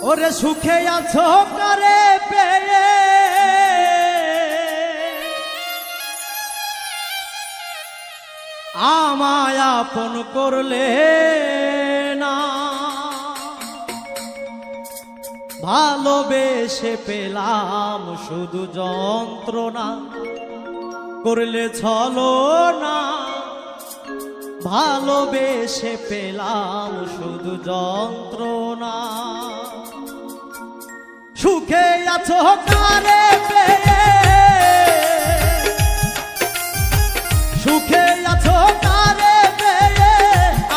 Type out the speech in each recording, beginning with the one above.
ওরে সুখে আছো কারে পেয়ে আমায় আপন করলে না, ভালোবেসে পেলাম শুধু যন্ত্রণা, করলে ছলনা। ভালোবেসে পেলাম শুধু যন্ত্রণা। সুখে আছো কারে পেয়ে, সুখে আছো কারে পেয়ে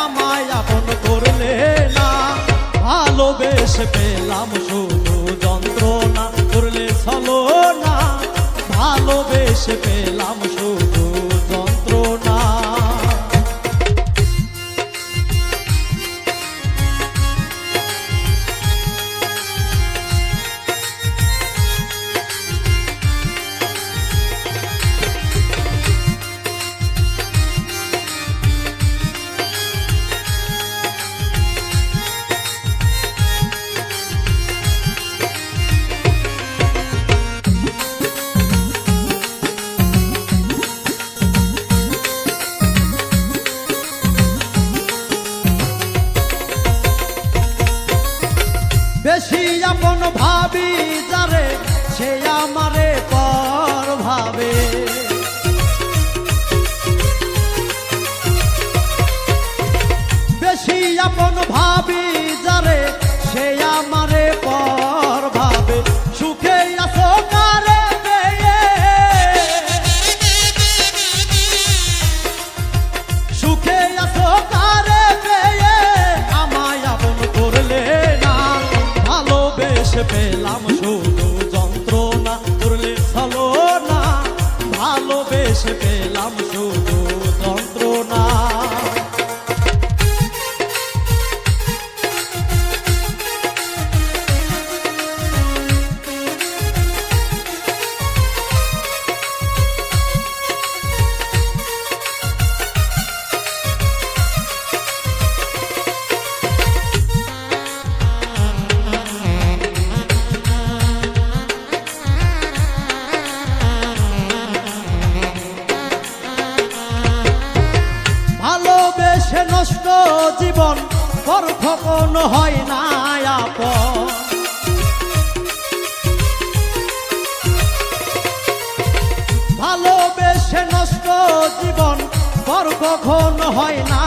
আমায় আপন করলে না, ভালোবেসে পেলাম শুধু যন্ত্রণা, করলে ছলনা। ভালোবেসে পেলাম শুধু যন্ত্রণা। বেশি আপন ভাবি যারে সে আমারে পর ভাবে, বেশি আপন ভাবি যারে সে আমারে পর ভাবে। সুখে আছো কারে পেয়ে, সুখে আছো কারে পেয়ে আমায় আপন করলে না, ভালোবেসে পেলাম শুধু যন্ত্রণা, করলে ছলনা। ভালোবেসে পেলাম শুধু যন্ত্রণা। ভালোবেসে নষ্ট জীবন পর কখনো হয় না আপন, ভালোবেসে নষ্ট জীবন পর কখনো হয় না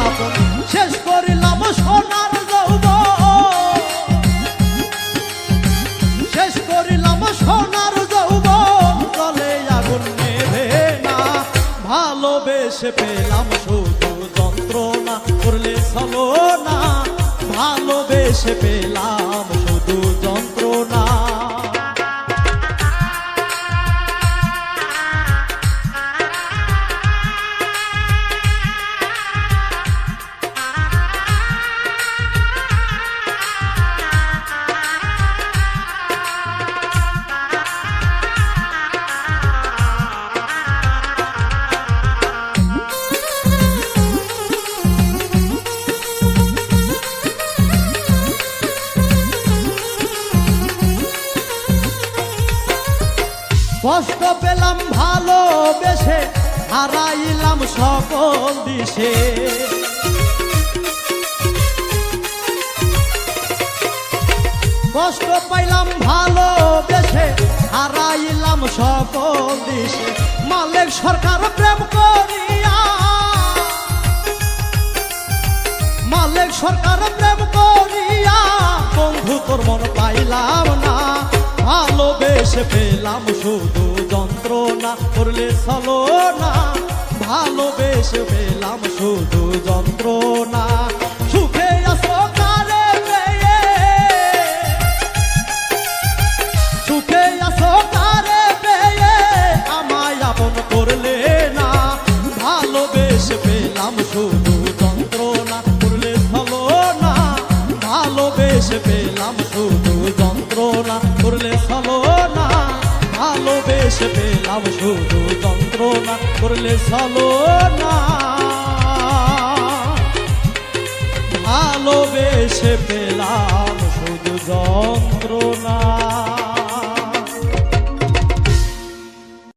আপন। শেষ করিলাম সোনার যৌবন, শেষ করিলাম সোনার যৌবন, জলে আগুন নেভে না। ভালোবেসে পেলাম শুধু যন্ত্রণা, করলে ছলনা। ভালোবেসে পেলাম শুধু যন্ত্রণা। কষ্ট পেলাম ভালোবেসে, হারাইলাম সকল দিশে। কষ্ট পাইলাম ভালোবেসে, হারাইলাম সকল দিশে। মালিক সরকার প্রেম করিয়া, মালিক সরকার প্রেম করিয়া বন্ধু তোর মন পাইলাম না। ভালোবেসে পেলাম শুধু যন্ত্রণা, করলে ছলনা। ভালোবেসে পেলাম শুধু যন্ত্রণা। সুখে আছো কারে পেয়ে, সুখে আছো কারে পেয়ে আমায় আপন করলে না, ভালোবেসে পেলাম শুধু যন্ত্রণা, করলে ছলনা। ভালোবেসে পেলাম শুধু যন্ত্রণা, করলে ছলনা। ভালোবেসে পেলাম শুধু যন্ত্রণা, করলে ছলনা। ভালোবেসে পেলাম শুধু যন্ত্রণা